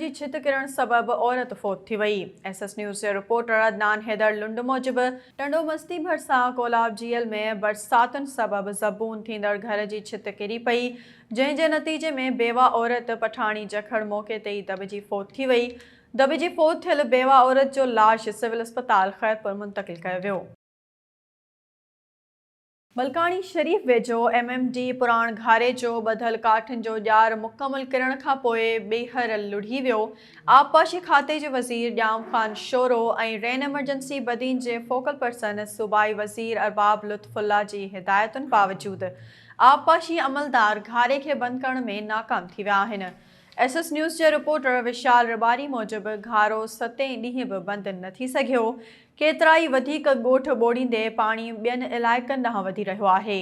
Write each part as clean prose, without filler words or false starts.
जी छित किरण सबब औरत फौत थी वई। एसएस न्यूज़ जे रिपोर्टर अदनान हैदर लुंड मूजिब टंडो मस्ती भरसा कोलाब झील में बरसातुनि सबब ज़बून थींदड़ घर जी छित किरी पई, जंहिं जे नतीजे में बेवा औरत पठाणी जखड़ मौके ते ई दबिजी फौत थी वई। दबिजी फौत थियल बेवा औरत जो लाश सिविल अस्पताल खैरपुर मुंतकिल कयो वियो। मलकानी शरीफ वेझो MMD पुराण घारे जो ॿधल काठिन जो ॼार मुकमल किरण खां पोइ ॿीहर लुढ़ी वियो। आबपाशी खाते जे वज़ीर ॼाम ख़ान शोरो ऐं रेन एमरजेंसी बदीन जे फोकल पर्सन सूबाई वज़ीर अरबाब लुत्फुल्ला जी हिदायतुनि बावजूद आबपाशी अमलदार घारे खे बंदि करण में नाकाम थी विया आहिनि। SS न्यूज़ जे रिपोर्टर विशाल रबारी मूजिब घारो 7 ॾींहं बि बंदि न थी सघियो। केतिरा ई वधीक ॻोठ ॿोड़ींदे पाणी ॿियनि इलाइक़नि ॾांहुं वधी रहियो आहे।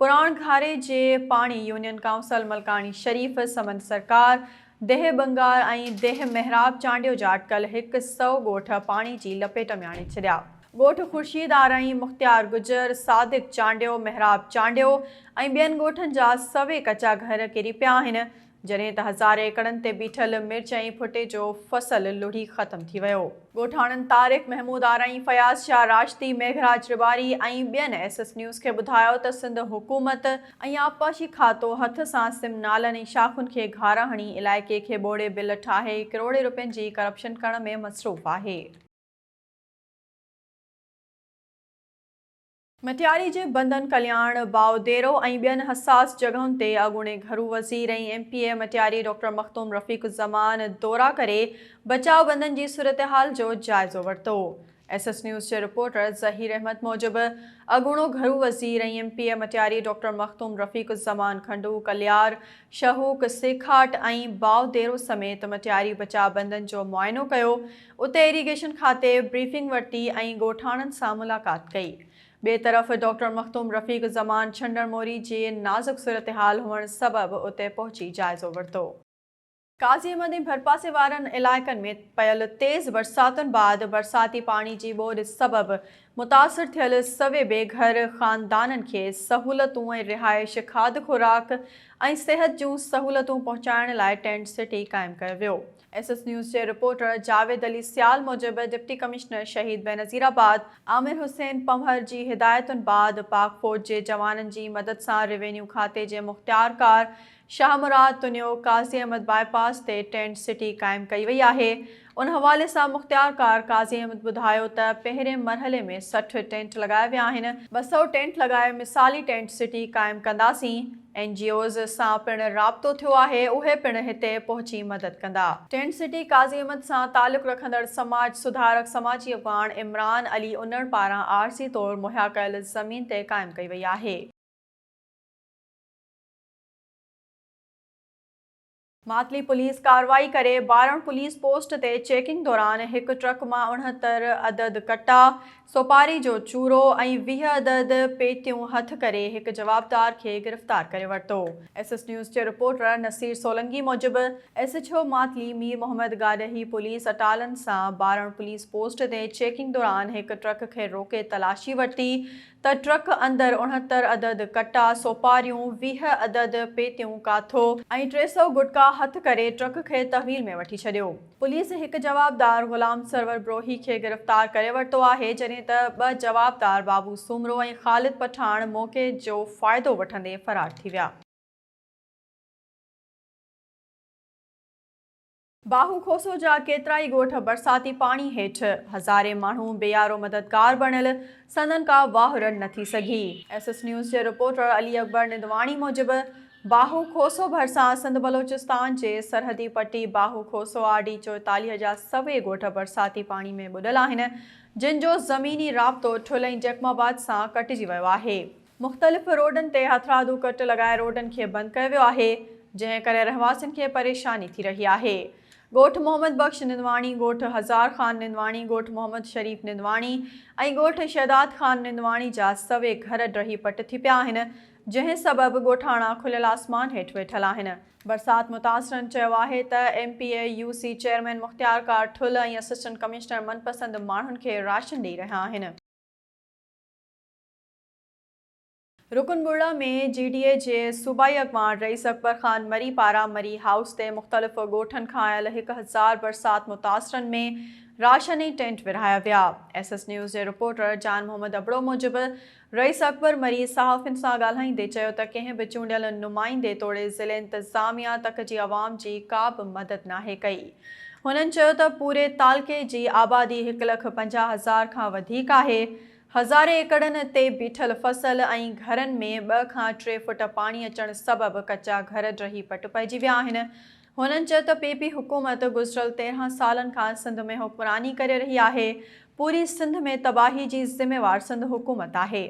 पुराण घारे जे पाणी यूनियन काउंसिल मलकानी शरीफ, समंद सरकार, देह बंगार ऐं देह मेहराब चांडियो जा अटकल 100 ॻोठ पाणी जी लपेट में आणे छॾिया। ॻोठ खुर्शीद आरई, मुख्तियार गुजर, सादिक चांडियो, मेहराब चांडियो ऐं ॿियनि ॻोठनि जा सवे कचा घर किरी पिया आहिनि, जॾहिं त हज़ारे एकड़नि ते बीठल मिर्च ऐं फुटे जो फसल लुढ़ी ख़तम थी वियो। ॻोठाणनि तारिक महमूद आरई, फयाज़ शाह राशदी, मेघराज रिबारी ऐं ॿियनि SS न्यूज़ खे ॿुधायो त सिंध हुकूमत ऐं आबपाशी खातो हथ सां सिम नालनि ऐं शाख़ुनि खे घारा हणी इलाइक़े खे ॿोड़े बिल ठाहे करोड़े रुपयनि जी करप्शन करण में मसरूफ़ आहे। मटियारी जे बंदन कल्याण, बावदेरो ऐं ॿियनि हसास जॻहुनि ते अॻूणे घरू वज़ीर ऐं MPA मटियारी डॉक्टर मखदूम रफ़ीक़ुज़्ज़मान दौरा करे बचाव बंदनि जी सूरतहाल जो जाइज़ो वरितो। SS न्यूज़ जे रिपोर्टर ज़हीर अहमद मूजिब अॻूणो घरू वज़ीर ऐं MPA मटियारी डॉक्टर मखदूम रफ़ीक़ुज़्ज़मान खंडू, कलियार, शहूक, सेखाट ऐं बावदेरो समेत मटियारी बचाव बंदनि जो मुआइनो कयो। उते इरीगेशन खाते ब्रीफिंग वरिती ऐं ॻोठाणनि सां मुलाक़ात कई। ॿिए तरफ़ डॉक्टर मखदूम रफ़ीक़ुज़्ज़मान छंडण मोरी जे नाज़ुक सूरतहाल हुअण सबबि उते पहुची जाइज़ो वरितो। काज़ी अहमद ऐं भरपासे वारनि इलाइक़नि में पयल तेज़ बरसातुनि बाद बरसाती पाणी जी ॿोॾि सबबि मुतासिर थियल सवे बेघर ख़ानदाननि खे सहूलतूं ऐं रिहाइश, खाद खुराक ऐं सिहत जूं सहूलतूं पहुचाइण लाइ टेंट सिटी क़ाइमु कयो वियो। SS न्यूज़ जे रिपोर्टर जावेद अली सियाल मूजिब डिप्टी कमिश्नर शहीद बेनज़ीराबाद आमिर हुसैन पंवहर जी हिदायतुनि बाद पाक फ़ौज जे जवाननि जी मदद सां रेवेन्यू खाते जे मुख्तियारकार शाहमुराद तुनियो काज़ी अहमद बाईपास ते टेंट सिटी क़ाइमु कई वई आहे। उन हवाले सां मुख्तियारकार काज़ी अहमद ॿुधायो त पहिरें मरहले में 60 टेंट लॻाया विया आहिनि। 200 टेंट लॻाए मिसाली टेंट सिटी क़ाइमु कंदासीं। NGOs सां पिणु राब्तो थियो आहे, उहे पिणु हिते पहुची मदद कंदा। टेंट सिटी काज़ी अहमद सां तालुक़ रखंदड़ समाज सुधारक समाजी अॻवान इमरान अली उन्नड़ पारां आरज़ी तौरु मुहैया कयल ज़मीन ते क़ाइमु कई वई आहे। मातली पुलिस कार्रवाई करे बारण पुलिस पोस्ट ते चेकिंग दौरान हिकु ट्रक मां 69 अदद कट्टा, सोपारी जो चूरो ऐं 20 अदद पेतियूं हथ करे हिकु जवाबदार खे गिरफ़्तार करे वरितो। SS न्यूज़ जे रिपोर्टर नसीर सोलंगी मूजिब SHO मातली मीर मोहम्मद गाॾही पुलिस अटालनि सां बारण पुलिस पोस्ट ते चेकिंग दौरान हिकु ट्रक खे रोके तलाशी वरिती त ट्रक अंदरि 69 अदद कट्टा, सोपारियूं, 20 अदद पेतियूं काथो ऐं 300 गुटका हथ करे ट्रक खे तहवील में वठी छॾियो। पुलिस हिकु जवाबदार ग़ुलाम सरवर ब्रोही खे गिरफ़्तार करे वरितो आहे, जॾहिं त 2 जवाबदार बाबू सुमरो ऐं ख़ालिद पठाण मौक़े जो फ़ाइदो वठंदे फ़रार थी विया। बाहू खोसो जा केतिरा ई ॻोठ बरसाती पाणी हेठि, हज़ारे माण्हू बेयारो मददगार बणियल संदनि का वाहुर न थी सघी। SS न्यूज़ जे रिपोर्टर अली अकबर निदवाणी मूजिब बाहू खोसो भरिसां सिंध बलोचिस्तान जे सरहदी पट्टी बाहू खोसो आडी 44 जा सवे ॻोठ बरसाती पाणी में ॿुॾल आहिनि, जिन जो ज़मीनी राब्तो ठुल ऐं जैकमाबाद सां कटिजी वियो आहे। मुख़्तलिफ़ रोडनि ते हथरादू कट लॻाए रोडनि खे बंदि कयो वियो आहे, जंहिं करे रहवासियुनि खे परेशानी थी रही आहे। ॻोठ मोहम्मद बख्श निंदवाणी, ॻोठ हज़ार ख़ान निंदवाणी, ॻोठ मोहम्मद शरीफ निंदवाणी ऐं ॻोठ शहदाद ख़ान निंदवाणी जा सवे घर ड्रही पट थी पिया आहिनि, जंहिं सबबि ॻोठाणा खुलियल आसमान हेठि वेठल आहिनि। बरसाति मुतासिरनि चयो आहे त MPA UC चेयरमैन मुख्तियारकार ठुल ऐं असिस्टेंट कमिश्नर मनपसंद माण्हुनि खे राशन ॾेई रहिया आहिनि। रुकनबुड़ा में GDA जे सूबाई अॻवान रईस अकबर ख़ान मरी पारां मरी हाउस ते मुख़्तलिफ़ ॻोठनि खां आयल 1000 बरसात मुतासरनि में राशनी टेंट विरहाया विया। SS न्यूज़ जे रिपोर्टर जान मोहम्मद अबड़ो मूजिबि रईस अकबर मरी सहाफ़ियुनि सां ॻाल्हाईंदे चयो त कंहिं बि चूंडियल नुमाइंदे तोड़े ज़िले इंतिज़ामिया तक जी आवाम जी का बि मदद नाहे कई। हुननि चयो त पूरे तालके जी आबादी 1,50,000 खां वधीक आहे। हज़ारे एकड़नि ते बीठल फसल ऐं घरनि में 2 खां 3 फुट पाणी अचण सबबि कचा घर ड्रही पटु पइजी विया आहिनि। हुननि चयो त PP हुकूमत गुज़िरियल 13 सालनि खां सिंध में हुक्मरानी करे रही आहे। पूरी सिंध में तबाही जी ज़िम्मेवार सिंध हुकूमत आहे।